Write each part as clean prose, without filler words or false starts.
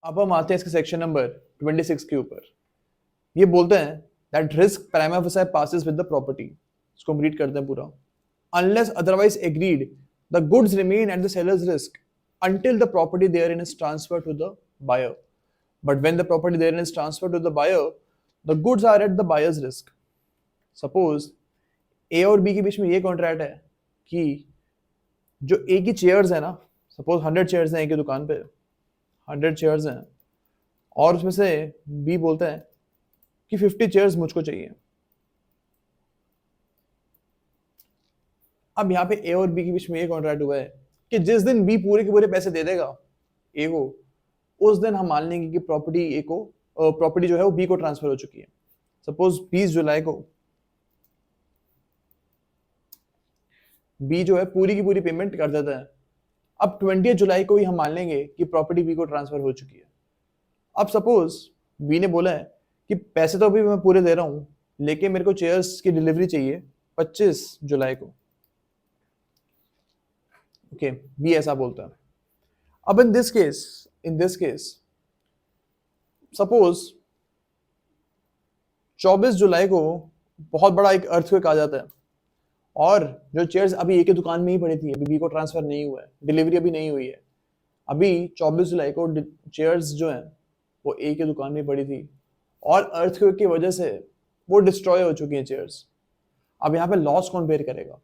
अब हम आते हैं इसके सेक्शन नंबर 26 के ऊपर। ये बोलते हैं that risk prima facie passes with the property. इसको हम रीड करते हैं पूरा। Unless otherwise agreed the goods remain at the sellers risk until the property therein is transferred to the buyer. But when the property therein is transferred to the buyer, the goods are at the buyer's risk. Suppose A और B के बीच में ये contract है कि जो A की chairs है ना, सपोज 100 चेयर्स हैं A की दुकान पे, 100 चेयर्स हैं, और उसमें से B बोलता है कि 50 चेयर्स मुझको चाहिए। अब यहाँ पे A और B के बीच में ये कॉन्ट्रैक्ट हुआ है कि जिस दिन B पूरे के पूरे पैसे दे देगा A को, उस दिन हम मान लेंगे कि प्रॉपर्टी जो है वो B को ट्रांसफर हो चुकी है। सपोज 20 जुलाई को B जो है पूरी की पूरी पेमेंट कर देता है। अब 20 जुलाई को ही हम मान लेंगे कि प्रॉपर्टी B को ट्रांसफर हो चुकी है। अब सपोज B ने बोला है कि पैसे तो अभी मैं पूरे दे रहा हूं, लेकिन मेरे को चेयर्स की डिलीवरी चाहिए 25 जुलाई को। ओके, B ऐसा बोलता है। अब इन दिस केस सपोज 24 जुलाई को बहुत बड़ा एक अर्थक्वेक आ जाता है और जो चेयर्स अभी एक ही दुकान में ही पड़ी थी, अभी बी को ट्रांसफर नहीं हुआ है, डिलीवरी अभी नहीं हुई है, अभी 24 जुलाई को चेयर्स जो हैं वो एक ही दुकान में पड़ी थी और अर्थक्वेक की वजह से वो डिस्ट्रॉय हो चुकी हैं चेयर्स। अब यहाँ पे लॉस कौन बेयर करेगा?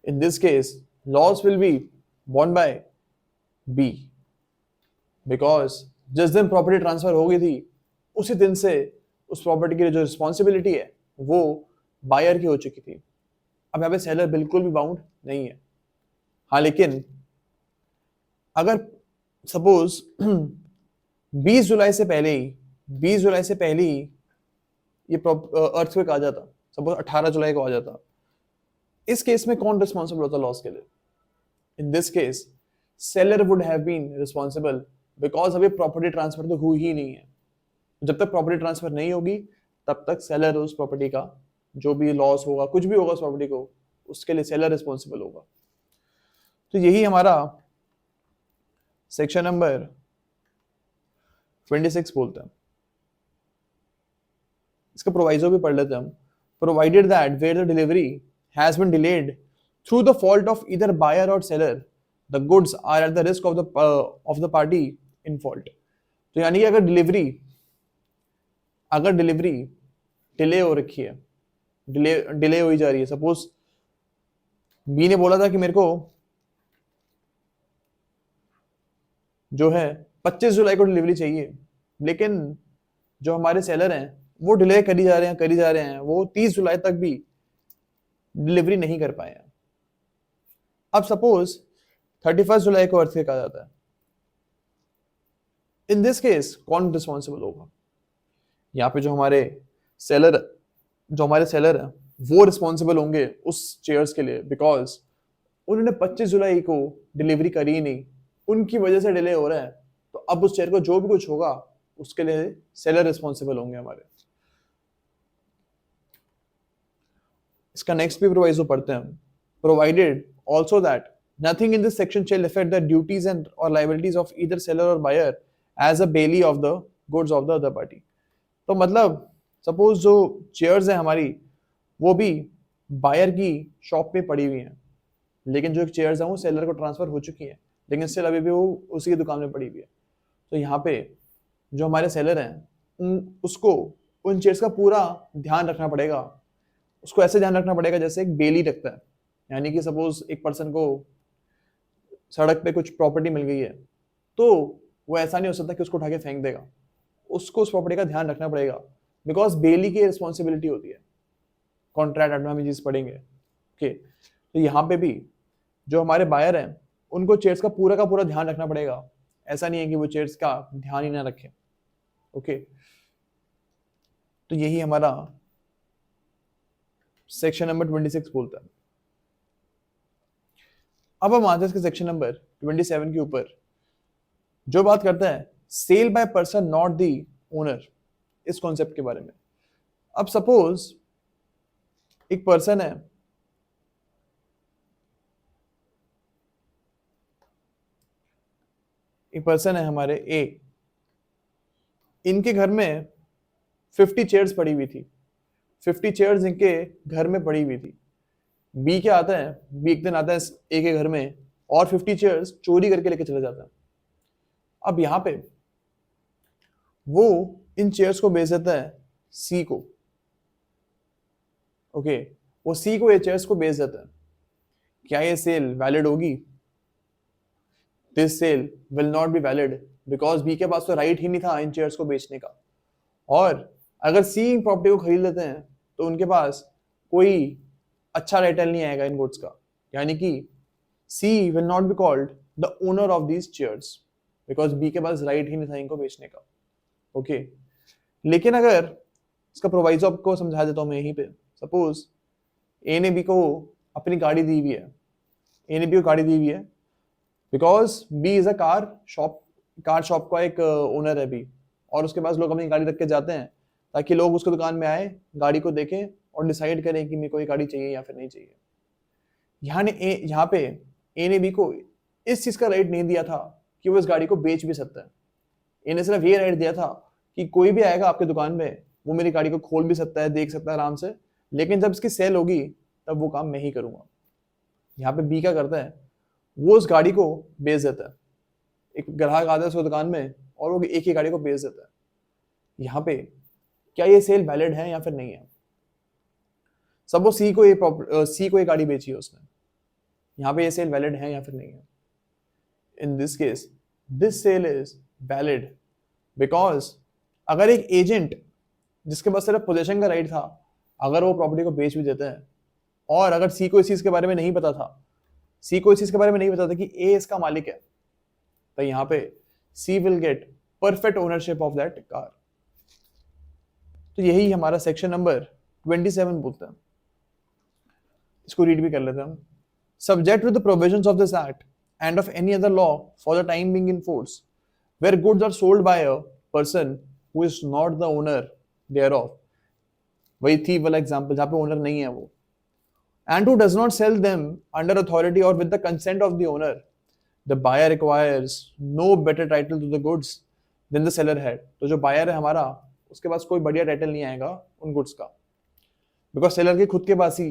In this case loss will be borne by B, because जिस दिन प्रॉपर्टी ट्रांसफर हो गई थी उसी दिन से उस प्रॉपर्टी की जो रिस्पॉन्सिबिलिटी है वो बायर की हो चुकी थी। अब यहाँ पे सेलर बिल्कुल भी बाउंड नहीं है। हाँ, लेकिन अगर सपोज 20 जुलाई से पहले ही ये अर्थक्वेक आ जाता, सपोज 18 जुलाई को आ जाता, इस केस में कौन रिस्पॉन्सिबल होता लॉस के लिए? In this case seller would have been responsible, because अभी प्रॉपर्टी ट्रांसफर तो हुई ही नहीं है। जब तक प्रॉपर्टी ट्रांसफर नहीं होगी तब तक सेलर उस प्रॉपर्टी का जो भी लॉस होगा, कुछ भी होगा उस प्रॉपर्टी को, उसके लिए सेलर रिस्पॉन्सिबल होगा। तो यही हमारा सेक्शन नंबर 26 बोलता है। इसका प्रोवाइजो भी पढ़ लेते हैं हम। Provided that where the delivery has been delayed through the fault of either buyer or seller, the goods are at the risk of the party in fault. तो यानी कि अगर डिलीवरी डिले हो रखी है, डिले हो ही जा रही है, सपोज बी ने बोला था कि मेरे को जो है 25 जुलाई को डिलीवरी चाहिए, लेकिन जो हमारे सेलर हैं वो डिले करी जा रहे हैं, वो 30 जुलाई तक भी डिलीवरी नहीं कर पाए हैं। अब सपोज 31 जुलाई को अर्थक्वेक आ जाता है। इन दिस केस कौन रिस्पॉन्सिबल होगा? यहाँ पे जो हमारे सेलर हैं वो रिस्पॉन्सिबल होंगे उस चेयर्स के लिए, बिकॉज उन्होंने 25 जुलाई को डिलीवरी करी ही नहीं, उनकी वजह से डिले हो रहा है। तो अब उस चेयर को जो भी कुछ होगा उसके लिए सेलर रिस्पॉन्सिबल होंगे हमारे। इसका नेक्स्ट भी प्रोवाइजो पढ़ते हैं। Provided also that nothing in this section shall affect the duties and or liabilities of either seller or buyer as a bailee of the goods of the other party. तो मतलब suppose जो chairs हैं हमारी वो भी buyer की shop पे पड़ी हुई हैं, लेकिन जो चेयर्स हैं वो सेलर को ट्रांसफर हो चुकी हैं, लेकिन स्टिल अभी भी वो उसी की दुकान में पड़ी हुई है। तो यहाँ पे जो हमारे सेलर हैं उसको उन चेयर्स का पूरा ध्यान रखना पड़ेगा। उसको ऐसे ध्यान रखना पड़ेगा जैसे एक बेली रखता है, यानी कि सपोज एक पर्सन को सड़क पे कुछ प्रॉपर्टी मिल गई है तो वो ऐसा नहीं हो सकता कि उसको उठा के फेंक देगा, उसको उस प्रॉपर्टी का ध्यान रखना पड़ेगा, बिकॉज बेली की रिस्पॉन्सिबिलिटी होती है। कॉन्ट्रैक्ट एडवामेजेस पढ़ेंगे। ओके, तो यहाँ पे भी जो हमारे बायर हैं उनको चेयर्स का पूरा ध्यान रखना पड़ेगा। ऐसा नहीं है कि वो चेयर्स का ध्यान ही ना रखें। ओके, तो यही हमारा सेक्शन नंबर 26 बोलता है। अब हम आते हैं इसके सेक्शन नंबर 27 के ऊपर, जो बात करता है sale by person not the owner, इस कॉन्सेप्ट के बारे में। अब सपोज एक पर्सन है, एक पर्सन है हमारे ए, इनके घर में 50 चेयर्स पड़ी हुई थी, 50 चेयर्स इनके घर में पड़ी हुई थी। बी क्या आता है, बी एक दिन आता है ए के घर में और 50 चेयर्स चोरी करके लेके चले जाता है। अब यहाँ पे वो इन चेयर्स को बेच देता है सी को। ओके, वो सी को ये चेयर्स को बेच देता है। क्या ये सेल वैलिड होगी? This sale will not be valid because B के पास तो राइट ही नहीं था इन चेयर्स को बेचने का। और अगर सी इन प्रॉपर्टी को खरीद लेते हैं तो उनके पास कोई अच्छा टाइटल नहीं आएगा इन गुड्स का, यानी कि C will not be called the owner of these chairs because B के पास राइट ही नहीं था इनको बेचने का। ओके, लेकिन अगर इसका प्रोवाइजो आपको समझा देता हूं मैं यहीं पे। सपोज ए ने बी को अपनी गाड़ी दी हुई है, ए ने बी को गाड़ी दी हुई है because B is a car shop का एक ओनर है बी, और उसके पास लोग अपनी गाड़ी रख के जाते हैं ताकि लोग उसको दुकान में आए, गाड़ी को देखें और डिसाइड करें कि मेरे को ये गाड़ी चाहिए या फिर नहीं चाहिए। यहाँ पे ए ने बी को इस चीज का राइट नहीं दिया था कि वो इस गाड़ी को बेच भी सकता है। ए ने सिर्फ ये राइट दिया था कि कोई भी आएगा आपके दुकान में वो मेरी गाड़ी को खोल भी सकता है, देख सकता है आराम से, लेकिन जब इसकी सेल होगी तब वो काम मैं ही करूंगा। यहाँ पे बी क्या करता है, वो उस गाड़ी को बेच देता है। एक ग्राहक आता है उसको दुकान में और वो एक ही गाड़ी को बेच देता है। यहाँ पे क्या ये सेल वैलिड है या फिर नहीं है? सब वो सी को ये गाड़ी बेची है उसने, यहाँ पे ये सेल वैलिड है या फिर नहीं है? In this case this sale is valid because अगर एक एजेंट जिसके पास सिर्फ पोजेशन का राइट था, अगर वो प्रॉपर्टी को बेच भी देते हैं और अगर सी को इस चीज के बारे में नहीं पता था, सी को इस चीज के बारे में नहीं पता था कि ए इसका मालिक है, तो यहाँ पे C will get perfect ownership of that car. तो यही हमारा सेक्शन नंबर 27 बोलता है। इसको रीड भी कर लेते हैं हम। Subject to the provisions of this act and of any other law for the time being in force where goods are sold by a person who is not the owner thereof, वही थी वाला example जहां पे owner नहीं है वो, and who does not sell them under authority or with the consent of the owner, the buyer requires no better title to the goods than the seller had। तो जो बायर है हमारा उसके पास कोई बढ़िया टाइटल नहीं आएगा उन गुड्स का, बिकॉज सेलर के खुद के पास ही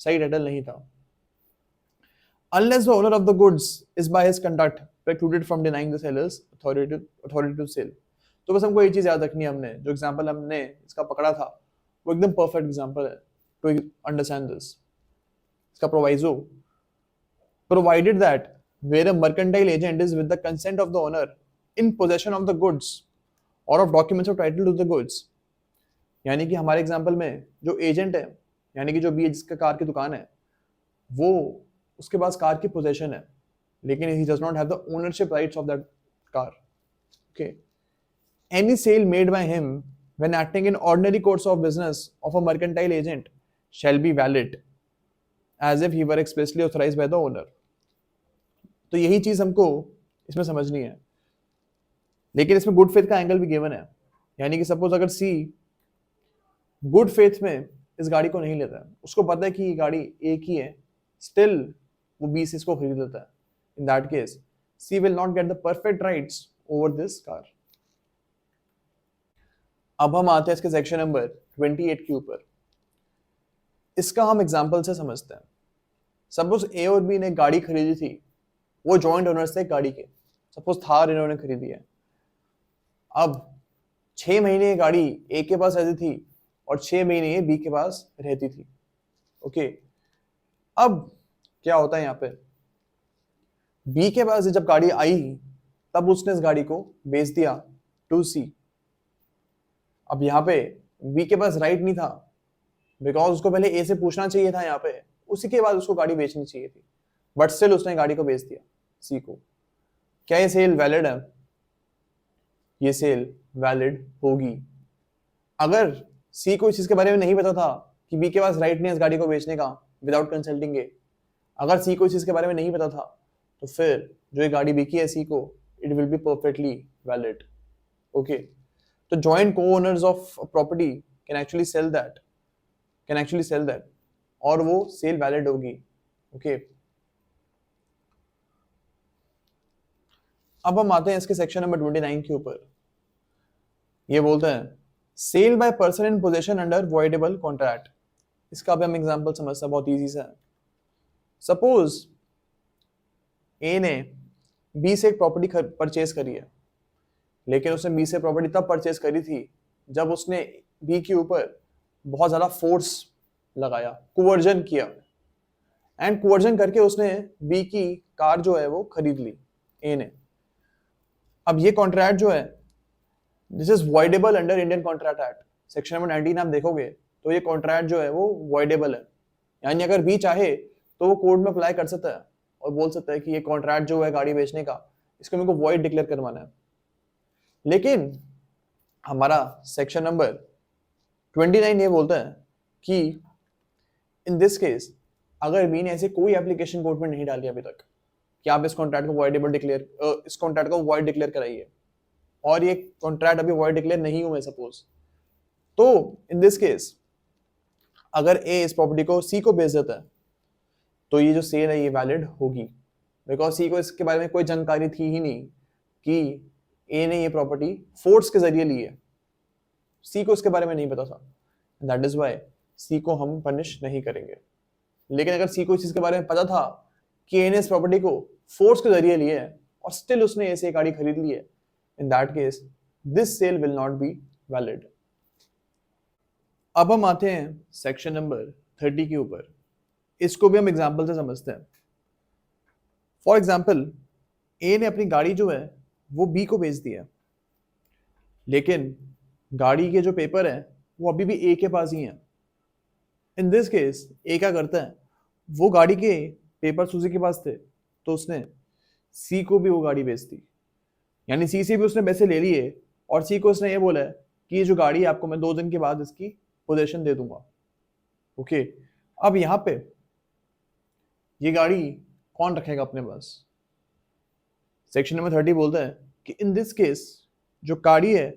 सही टाइटल नहीं था। Unless the owner of the goods is by his conduct precluded from denying the seller's authority to sell। तो बस हमको ये चीज याद रखनी है, हमने जो एग्जांपल हमने इसका पकड़ा था वो एकदम परफेक्ट एग्जांपल है टू अंडरस्टैंड दिस। इसका proviso, provided that where a mercantile agent is with the consent of the owner in possession of the goods or of documents of title to the goods, यानी कि हमारे example में जो agent है, यानी कि जो भी जिसका कार की दुकान है, वो उसके पास कार की पोजेशन है लेकिन he does not have the ownership rights of that car। Okay, any sale made by him when acting in ordinary course of business of a mercantile agent shall be valid as if he were expressly authorized by the owner। तो यही चीज हमको इसमें समझनी है, लेकिन इसमें good faith का एंगल भी गिवन है, यानी कि सपोज अगर सी गुड फेथ में इस गाड़ी को नहीं लेता है, उसको पता है कि ये गाड़ी एक ही है, स्टिल वो बी से इसको खरीद लेता है, in that case C will not get the perfect rights over this car. अब हम आते हैं इसके सेक्शन नंबर 28 के ऊपर। इसका हम एग्जाम्पल से समझते हैं। सपोज ए और बी ने गाड़ी खरीदी थी, वो जॉइंट ओनर्स थे गाड़ी के, सपोज थार इन्होंने खरीदी है। अब 6 महीने ये गाड़ी ए के पास रहती थी और 6 महीने ये बी के पास रहती थी। ओके, अब क्या होता है यहाँ पे, बी के पास जब गाड़ी आई तब उसने इस गाड़ी को बेच दिया टू सी। अब यहाँ पे बी के पास राइट नहीं था बिकॉज उसको पहले ए से पूछना चाहिए था, यहाँ पे उसी के बाद उसको गाड़ी बेचनी चाहिए थी, बट स्टिल उसने गाड़ी को बेच दिया सी को। क्या ये सेल वैलिड है? ये सेल वैलिड होगी अगर सी को इस चीज के बारे में नहीं पता था कि बी के पास राइट नहीं है इस गाड़ी को बेचने का विदाउट कंसल्टिंग ए। अगर सी को इस चीज के बारे में नहीं पता था तो फिर जो ये गाड़ी बिकी है सी को, it will be perfectly valid. Okay, तो जॉइंट को owners of property can actually sell that और वो सेल वैलिड होगी। ओके, अब हम आते हैं इसके सेक्शन नंबर 29 के ऊपर। ये बोलते हैं sale by person in possession under voidable contract. इसका भी हम एग्जांपल समझते हैं, बहुत इजी सा है। सपोज ए ने बी से एक प्रॉपर्टी परचेज करी है, लेकिन उसने बी से प्रॉपर्टी तब परचेज करी थी जब उसने बी के ऊपर बहुत ज्यादा फोर्स लगाया, कुवर्जन किया, एंड कुवर्जन करके उसने बी की कार जो है वो खरीद ली ए ने। अब ये कॉन्ट्रैक्ट जो है this is voidable under Indian contract act section number 19 आप देखोगे तो ये कॉन्ट्रैक्ट जो है वो वॉइडेबल है, यानी अगर बी चाहे तो वो कोर्ट में अप्लाई कर सकता है और बोल सकता है कि ये कॉन्ट्रैक्ट जो है गाड़ी बेचने का, इसको मेरे को वॉइड डिक्लेयर करवाना है। लेकिन हमारा सेक्शन नंबर 29 ये बोलता है कि इन दिस केस अगर बी ने ऐसे कोई एप्लीकेशन कोर्ट में नहीं डाली अभी तक कि आप इस कॉन्ट्रैक्ट को वॉइडेबल डिक्लेयर, इस कॉन्ट्रैक्ट को वॉइड डिक्लेयर कराइए, और ये कॉन्ट्रैक्ट अभी वॉइड डिक्लेयर नहीं हुए सपोज, तो इन दिस केस अगर ए इस प्रॉपर्टी को सी को बेच देता है तो ये जो सेल है ये वैलिड होगी, बिकॉज सी को इसके बारे में कोई जानकारी थी ही नहीं कि ए ने ये प्रॉपर्टी फोर्स के जरिए ली है, सी को इसके बारे में नहीं पता था, दैट इज वाई सी को हम पनिश नहीं करेंगे। लेकिन अगर सी को इस चीज के बारे में पता था कि ए ने इस प्रॉपर्टी को फोर्स के जरिए लिए है और स्टिल उसने ऐसे एक गाड़ी खरीद ली है, in that case this sale will not be valid. अब हम आते हैं सेक्शन नंबर 30 के ऊपर। इसको भी हम एग्जाम्पल से समझते हैं। फॉर एग्जाम्पल ए ने अपनी गाड़ी जो है वो बी को बेच दिया, लेकिन गाड़ी के जो पेपर हैं वो अभी भी ए के पास ही हैं। इन दिस केस ए क्या करता है, वो गाड़ी के पेपर सूजी के पास थे तो उसने सी को भी वो गाड़ी बेच दी, यानी सी से भी उसने पैसे ले लिए और सी को उसने ये बोला है कि ये जो गाड़ी है आपको मैं 2 दिन के बाद इसकी पोजेशन दे दूंगा। ओके, अब यहाँ पे ये गाड़ी कौन रखेगा अपने पास? सेक्शन नंबर 30 बोलता है कि इन दिस केस जो गाड़ी है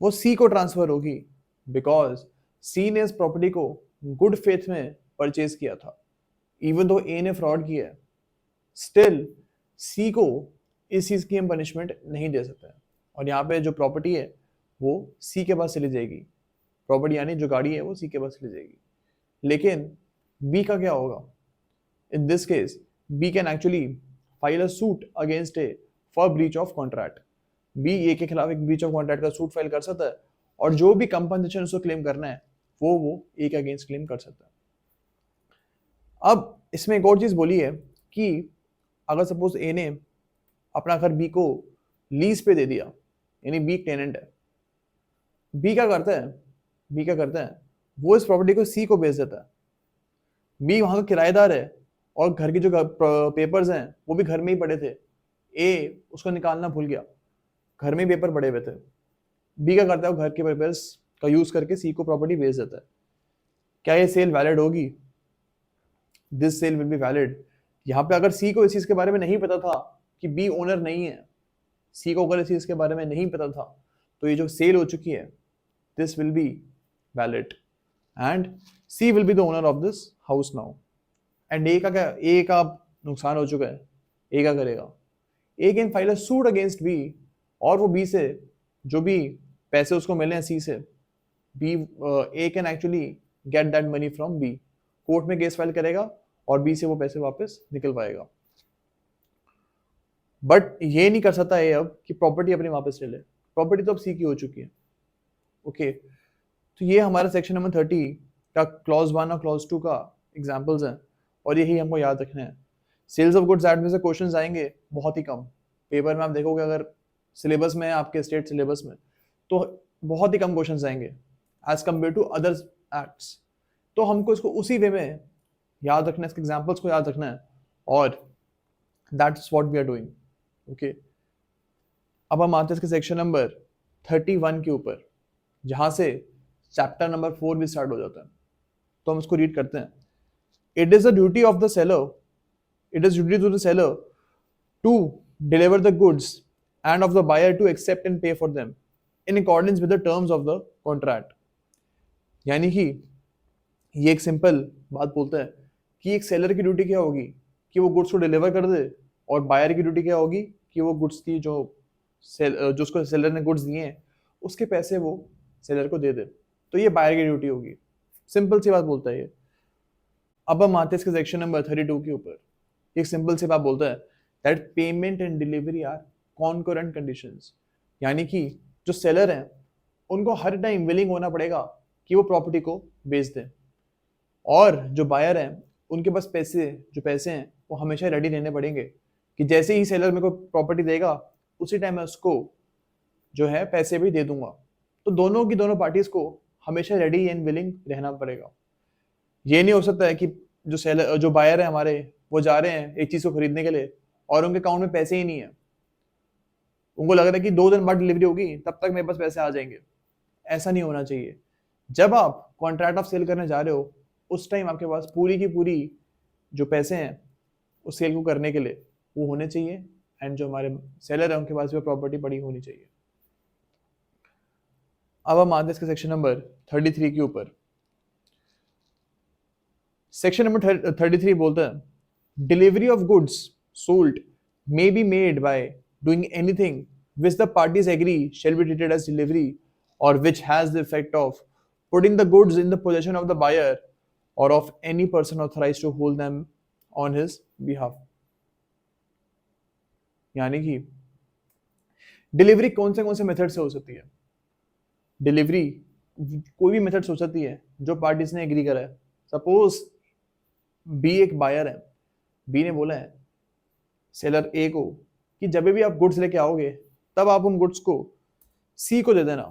वो सी को ट्रांसफर होगी, बिकॉज सी ने इस प्रॉपर्टी को गुड फेथ में परचेज किया था, इवन दो ए ने फ्रॉड किया है, स्टिल सी को इस चीज की हम पनिशमेंट नहीं दे सकते, और यहाँ पे जो प्रॉपर्टी है वो सी के पास चली जाएगी, प्रॉपर्टी यानी जो गाड़ी है वो सी के पास चली जाएगी। लेकिन बी का क्या होगा? In this case B can actually file a suit against A for breach of contract. B A के खिलाफ एक ब्रीच ऑफ कॉन्ट्रैक्ट का सूट फाइल कर सकता है और जो भी कंपनसेशन उसको क्लेम करना है वो ए के अगेंस्ट क्लेम कर सकता है। अब इसमें एक और चीज बोली है कि अगर सपोज ए ने अपना घर बी को लीज पे दे दिया, यानी बी टेनेंट है, बी क्या करता है वो इस प्रॉपर्टी को सी को बेच देता है। बी वहां का किराएदार है और घर के जो पेपर्स हैं वो भी घर में ही पड़े थे, ए उसको निकालना भूल गया, घर में पेपर पड़े हुए थे। बी क्या करता है, वो घर के पेपर्स का यूज करके सी को प्रॉपर्टी बेच देता है। क्या ये सेल वैलिड होगी? This sale will be valid. यहाँ पे अगर सी को इस चीज के बारे में नहीं पता था कि बी ओनर नहीं है, सी को अगर इस चीज के बारे में नहीं पता था, तो ये जो सेल हो चुकी है this will be valid and C will be the owner of this house now. And A का क्या, ए का नुकसान हो चुका है, ए क्या करेगा? A can file a suit against B, और वो बी से जो भी पैसे उसको मिले हैं सी से, B A can actually get that money from B, court में केस फाइल करेगा और बी से वो पैसे वापस निकलवाएगा। बट ये नहीं कर सकता है अब कि प्रॉपर्टी अपनी वापस ले ले, प्रॉपर्टी तो अब सी की हो चुकी है। ओके, तो ये हमारा सेक्शन नंबर 30 का क्लॉज 1 और क्लॉज 2 का एग्जांपल्स हैं और यही हमको याद रखना है। सेल्स ऑफ गुड्स एक्ट में से क्वेश्चंस आएंगे बहुत ही कम, पेपर में आप देखोगे अगर सिलेबस में आपके स्टेट सिलेबस में तो बहुत ही कम क्वेश्चंस आएंगे as compare to other acts. तो हमको इसको उसी वे में याद रखना है, इसके एग्जांपल्स को याद रखना है, और that's what we are doing. Okay, अब हम आते हैं इसके सेक्शन नंबर 31 के ऊपर, जहां से चैप्टर नंबर 4 भी स्टार्ट हो जाता है। तो हम इसको रीड करते हैं। It is the duty of the seller, it is duty to the seller to deliver the goods and of the buyer to accept and pay for them in accordance with the terms of the contract। यानी कि ये एक simple बात बोलता है कि एक seller की ड्यूटी क्या होगी कि वो गुड्स को डिलीवर कर दे, और बायर की ड्यूटी क्या होगी कि वो गुड्स की जो उसको सेलर ने गुड्स दिए हैं उसके पैसे वो सेलर को दे दे, तो ये बायर की ड्यूटी होगी। सिंपल सी बात बोलता है ये। अब हम आते हैं इसके सेक्शन नंबर 32 के ऊपर। एक सिंपल सी बात बोलता है that payment and delivery are concurrent conditions, यानी कि जो सेलर हैं उनको हर टाइम विलिंग होना पड़ेगा कि वो प्रॉपर्टी को बेच दें, और जो बायर हैं उनके पास जो पैसे हैं वो हमेशा रेडी रहने पड़ेंगे कि जैसे ही सेलर मेरे को प्रॉपर्टी देगा उसी टाइम मैं उसको जो है पैसे भी दे दूंगा। तो दोनों पार्टीज को हमेशा रेडी एंड विलिंग रहना पड़ेगा। ये नहीं हो सकता है कि जो बायर है हमारे वो जा रहे हैं एक चीज को खरीदने के लिए और उनके अकाउंट में पैसे ही नहीं है, उनको लग रहा है कि 2 दिन बाद डिलीवरी होगी तब तक मेरे पास पैसे आ जाएंगे। ऐसा नहीं होना चाहिए। जब आप कॉन्ट्रैक्ट ऑफ सेल करने जा रहे हो उस टाइम आपके पास पूरी की पूरी जो पैसे हैं उस सेल को करने के लिए वो होने चाहिए, एंड जो हमारे सेलर है उनके पास भी प्रॉपर्टी पड़ी होनी चाहिए। अब हम आते हैं इसके सेक्शन नंबर 33 के ऊपर। सेक्शन नंबर 33 बोलता है delivery of goods sold may be made by doing anything which the parties agree shall be treated as delivery or which has the effect of putting the goods in the possession of the buyer or of any person authorized to hold them on his behalf। यानी कि delivery कौन से method से हो सकती है? Delivery कोई भी मेथड हो सकती है जो पार्टीज ने एग्री करा है। सपोज बी एक बायर है, बी ने बोला है सेलर ए को कि जब भी आप गुड्स लेके आओगे तब आप उन गुड्स को सी को दे देना,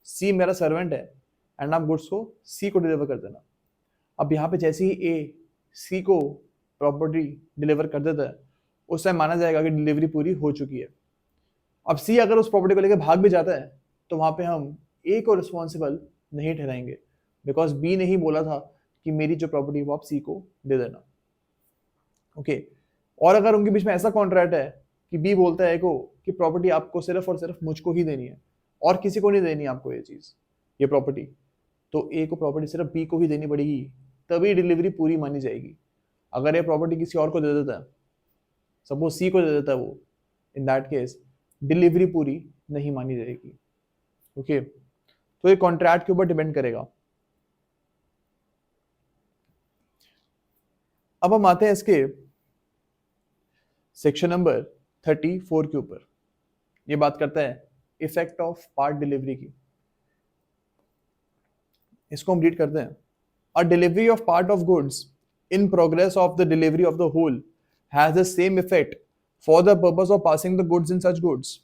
सी मेरा सर्वेंट है एंड आप गुड्स को सी को डिलीवर कर देना। अब यहाँ पे जैसे ही ए सी को प्रॉपर्टी डिलीवर कर देता है उस टाइम माना जाएगा कि डिलीवरी पूरी हो चुकी है। अब सी अगर उस प्रॉपर्टी को लेकर भाग भी जाता है तो वहां पे हम ए को रिस्पॉन्सिबल नहीं ठहराएंगे, बिकॉज बी ने ही बोला था कि मेरी जो प्रॉपर्टी वो आप सी को दे देना। ओके, और अगर उनके बीच में ऐसा कॉन्ट्रैक्ट है कि बी बोलता है को कि प्रॉपर्टी आपको सिर्फ और सिर्फ मुझको ही देनी है और किसी को नहीं देनी आपको ये प्रॉपर्टी, तो ए को प्रॉपर्टी सिर्फ बी को ही देनी पड़ेगी, तभी डिलीवरी पूरी मानी जाएगी। अगर ये प्रॉपर्टी किसी और को दे देता है, सपोज सी को दे देता है वो, इन दैट केस डिलीवरी पूरी नहीं मानी जाएगी। ओके, तो ये कॉन्ट्रैक्ट के ऊपर डिपेंड करेगा। अब हम आते हैं इसके सेक्शन नंबर 34 के ऊपर। ये बात करता है इफेक्ट ऑफ पार्ट डिलीवरी की। इसको हम रीड करते हैं। A delivery of part of goods in progress of the delivery of the whole has the same effect for the purpose of passing the goods in such goods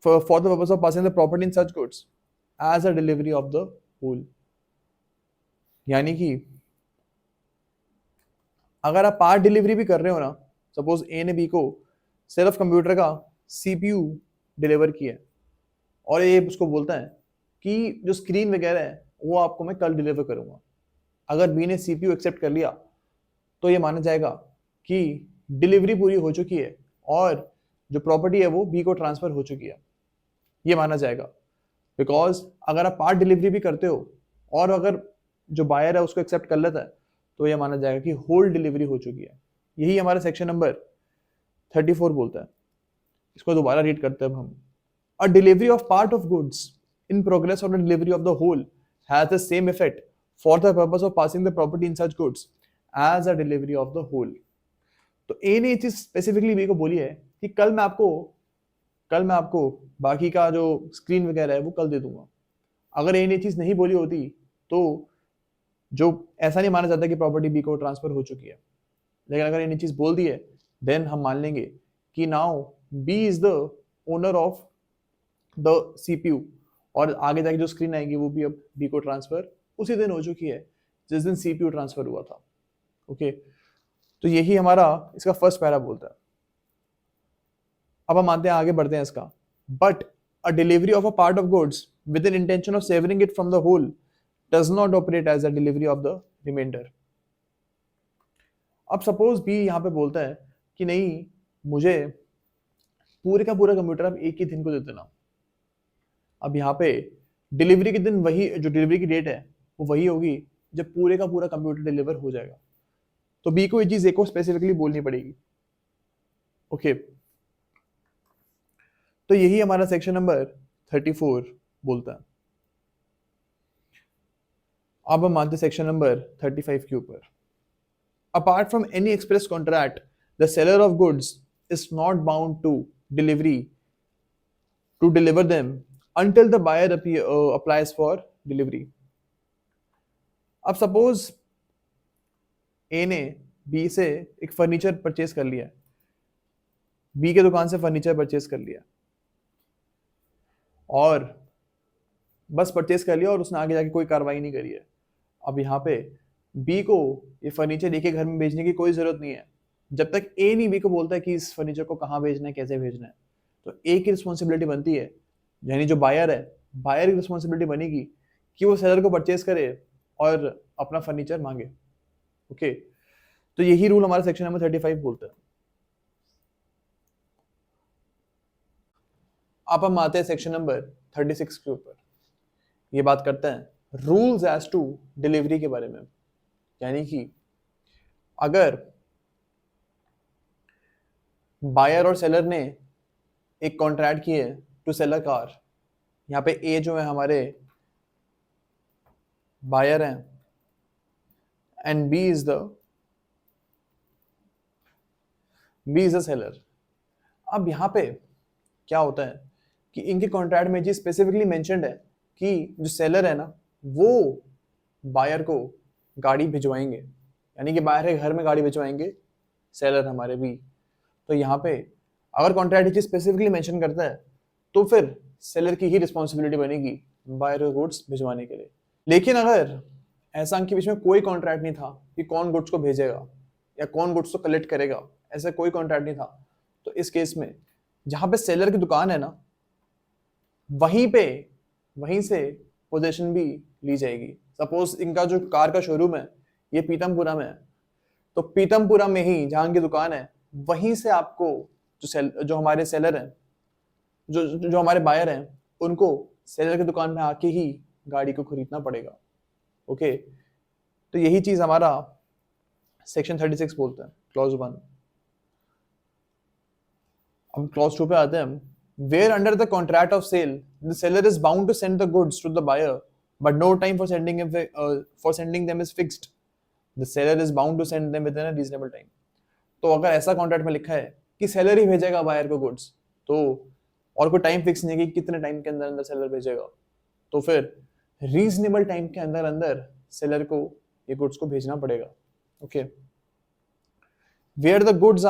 for the purpose of passing the property in such goods as a delivery of the whole। यानी कि अगर आप part delivery भी कर रहे हो ना, suppose A ने बी को सिर्फ कंप्यूटर का सीपीयू डिलीवर किया और ये उसको बोलता है कि जो स्क्रीन वगैरह है वो आपको मैं कल डिलीवर करूंगा। अगर बी ने सीपीयू एक्सेप्ट कर लिया तो ये माना जाएगा कि डिलीवरी पूरी हो चुकी है और जो प्रॉपर्टी है वो बी को ट्रांसफर हो चुकी है, ये माना जाएगा। बिकॉज अगर आप पार्ट डिलीवरी भी करते हो और अगर जो बायर है उसको एक्सेप्ट कर लेता है तो ये माना जाएगा कि होल डिलीवरी हो चुकी है। यही हमारा सेक्शन नंबर 34 बोलता है। इसको दोबारा रीड करते हैं हम। A delivery of part of goods in progress of the delivery of the whole has the same effect for the purpose of passing the property in such goods as a delivery of the whole. तो A ने ये चीज specifically B को बोली है कि कल मैं आपको बाकी का जो स्क्रीन वगैरह है वो कल दे दूंगा। अगर ए ने चीज नहीं बोली होती तो जो ऐसा नहीं माना जाता कि प्रॉपर्टी बी को ट्रांसफर हो चुकी है, लेकिन अगर इन्हें चीज बोल दी है देन हम मान लेंगे कि now B is the owner of the CPU और आगे जाके जो स्क्रीन आएगी वो भी अब बी को ट्रांसफर उसी दिन हो चुकी है जिस दिन सीपीयू ट्रांसफर हुआ था। ओके, तो यही हमारा इसका फर्स्ट पैरा बोलता है। अब हम आते हैं आगे बढ़ते हैं इसका। But a delivery of a part of goods with an intention of severing it from the whole does not operate as a delivery of the remainder। अब सपोज बी यहाँ पे बोलता है कि नहीं, मुझे पूरे का पूरा कंप्यूटर आप एक ही दिन को दे देना। अब यहाँ पे डिलीवरी के दिन वही जो डिलीवरी की डेट है वो वही होगी जब पूरे का पूरा कंप्यूटर डिलीवर हो जाएगा। तो बी को ये चीज एक को स्पेसिफिकली बोलनी पड़ेगी। ओके, तो यही हमारा सेक्शन नंबर 34 बोलता है। अब हम आते सेक्शन नंबर 35 के ऊपर। Apart from any express contract the seller of goods is not bound to deliver them until the buyer applies for delivery. अब सपोज ए ने बी से एक फर्नीचर परचेज कर लिया, बी के दुकान से फर्नीचर परचेज कर लिया और बस परचेज कर लिया और उसने आगे जाके कोई कार्रवाई नहीं करी है। अब यहाँ पे बी को ये फर्नीचर एक घर में भेजने की कोई जरूरत नहीं है जब तक ए नहीं बी को बोलता है कि इस फर्नीचर को कहाँ भेजना है, कैसे भेजना है। तो ए की रिस्पॉन्सिबिलिटी बनती है, यानी जो बायर है, बायर की रिस्पॉन्सिबिलिटी बनेगी कि वो सेलर को परचेज करे और अपना फर्नीचर मांगे। ओके, तो यही रूल हमारा सेक्शन नंबर 35 बोलता है। अब हम आते हैं सेक्शन नंबर 36 के ऊपर। ये बात करते हैं रूल्स एज टू डिलीवरी के बारे में, यानी कि अगर बायर और सेलर ने एक कॉन्ट्रैक्ट किए टू सेल अ कार, यहाँ पे ए जो है हमारे बायर हैं and B is the seller. अब यहाँ पे क्या होता है कि इनके कॉन्ट्रैक्ट में जी स्पेसिफिकली मेंशन्ड है कि जो सेलर है ना वो बायर को गाड़ी भिजवाएंगे, यानी कि बायर के घर में गाड़ी भिजवाएंगे सेलर हमारे भी। तो यहाँ पे अगर कॉन्ट्रैक्ट चीज स्पेसिफिकली मेंशन करता है तो फिर सेलर की ही रिस्पॉन्सिबिलिटी बनेगी बायर को गुड्स भिजवाने के लिए। लेकिन अगर ऐसा इनके बीच में कोई कॉन्ट्रैक्ट नहीं था कि कौन गुड्स को भेजेगा या कौन गुड्स को कलेक्ट करेगा, ऐसा कोई कॉन्ट्रैक्ट नहीं था, तो इस केस में जहां पे सेलर की दुकान है ना वहीं से पोजीशन भी ली जाएगी। सपोज इनका जो कार का शोरूम है ये पीतमपुरा में है, तो पीतमपुरा में ही जहां इनकी दुकान है वहीं से आपको जो हमारे सेलर हैं, जो हमारे बायर हैं, उनको सेलर की दुकान में आके ही गाड़ी को खरीदना पड़ेगा। ओके, तो यही चीज हमारा सेक्शन 36 बोलता है, क्लॉज 1। अब क्लॉज 2 पे आते हैं हम। Where under the contract of sale the seller is bound to send the goods to the buyer but no time for sending them is fixed, the seller is bound to send them within a reasonable time. तो अगर ऐसा contract में लिखा है कि seller ही भेजेगा buyer को goods, तो और कोई टाइम फिक्स नहीं है कि कितने टाइम के अंदर अंदर सेलर भेजेगा, तो फिर रीजनेबल टाइम के अंदर अंदर सेलर को ये गुड्स को भेजना पड़ेगा। Okay, where the goods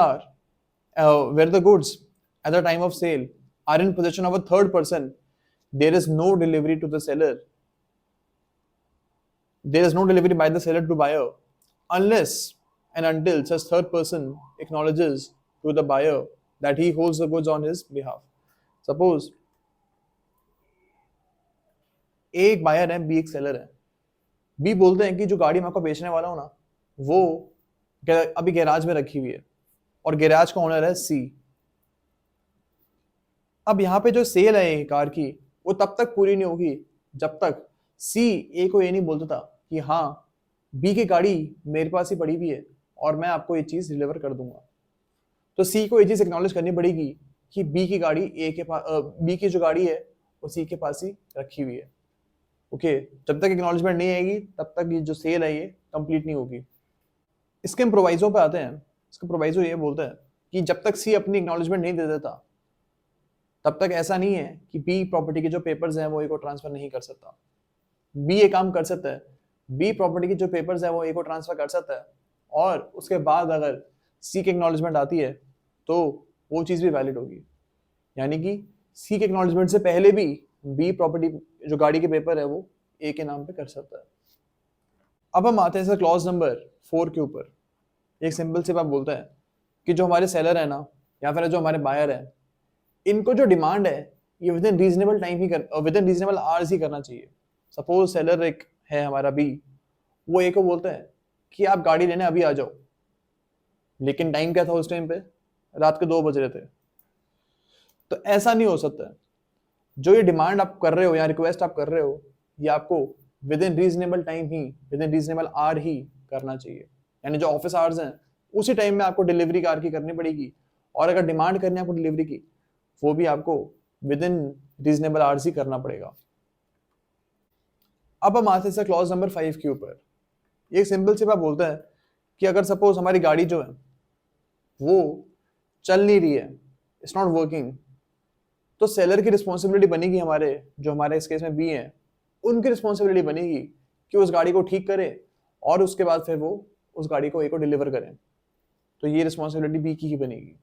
at the time of sale are in possession of a third person, there is no delivery to the seller. There is no delivery by the seller to buyer unless and until such third person acknowledges to the buyer that he holds the goods on his behalf. Suppose A एक buyer है, B एक seller है। B बोलते हैं कि जो गाड़ी मैं आपको बेचने वाला हूं ना वो अभी गैराज में रखी हुई है और गैराज का ओनर है सी। अब यहाँ पे जो सेल है कार की वो तब तक पूरी नहीं होगी जब तक सी ए को ये नहीं बोलता था कि हाँ बी की गाड़ी मेरे पास ही पड़ी हुई है और मैं आपको ये चीज डिलीवर कर दूंगा। तो सी को ये चीज एक्नॉलेज करनी पड़ेगी कि बी की गाड़ी ए के पास, बी की जो गाड़ी है वो सी के पास ही रखी हुई है। ओके, जब तक एक्नॉलेजमेंट नहीं आएगी तब तक ये जो सेल है ये कंप्लीट नहीं होगी। इसके हम प्रोवाइजो पे आते हैं। इसका प्रोवाइजो ये बोलता है कि जब तक सी अपनी एक्नॉलेजमेंट नहीं दे देता तब तक ऐसा नहीं है कि बी प्रॉपर्टी के जो पेपर्स हैं वो ए को ट्रांसफर नहीं कर सकता। बी ये काम कर सकता है, बी प्रॉपर्टी के जो पेपर्स हैं वो ए को ट्रांसफर कर सकता है और उसके बाद अगर सी की एक्नॉलेजमेंट आती है तो वो चीज भी वैलिड होगी, यानी कि सी के एक्नॉलेजमेंट से पहले भी बी प्रॉपर्टी जो गाड़ी के पेपर है वो ए के नाम पे कर सकता है। अब हम आते हैं सर क्लॉज नंबर 4 के ऊपर। एक सिंपल सी बात बोलता है कि जो हमारे सेलर है ना या फिर जो हमारे बायर है, इनको जो डिमांड है ये विद इन रीजनेबल टाइम ही विद इन रीजनेबल आवर्स ही करना चाहिए। सपोज सेलर एक है हमारा बी, वो ए को बोलता है कि आप गाड़ी लेने अभी आ जाओ, लेकिन टाइम क्या था उस टाइम पे, रात के 2 बज रहे थे। तो ऐसा नहीं हो सकता है। जो ये डिमांड आप कर रहे हो या रिक्वेस्ट आप कर रहे हो ये आपको विद इन रीजनेबल टाइम ही, विद इन रीजनेबल आवर ही करना चाहिए, यानी जो ऑफिस आवर्स हैं उसी टाइम में आपको डिलीवरी कार की करनी पड़ेगी। और अगर डिमांड करनी है आपको डिलीवरी की वो भी आपको विद इन रीजनेबल आवर्स ही करना पड़ेगा। अब हम आते हैं क्लॉज नंबर 5 के ऊपर। एक सिंपल सी बात बोलता है कि अगर सपोज हमारी गाड़ी जो है वो चल नहीं रही है, इट्स नॉट वर्किंग, तो सेलर की रिस्पॉन्सिबिलिटी बनेगी, जो हमारे इस केस में बी है उनकी रिस्पॉन्सिबिलिटी बनेगी कि उस गाड़ी को ठीक करे और उसके बाद फिर वो उस गाड़ी को ए को डिलीवर करें। तो ये रिस्पॉन्सिबिलिटी बी की ही बनेगी।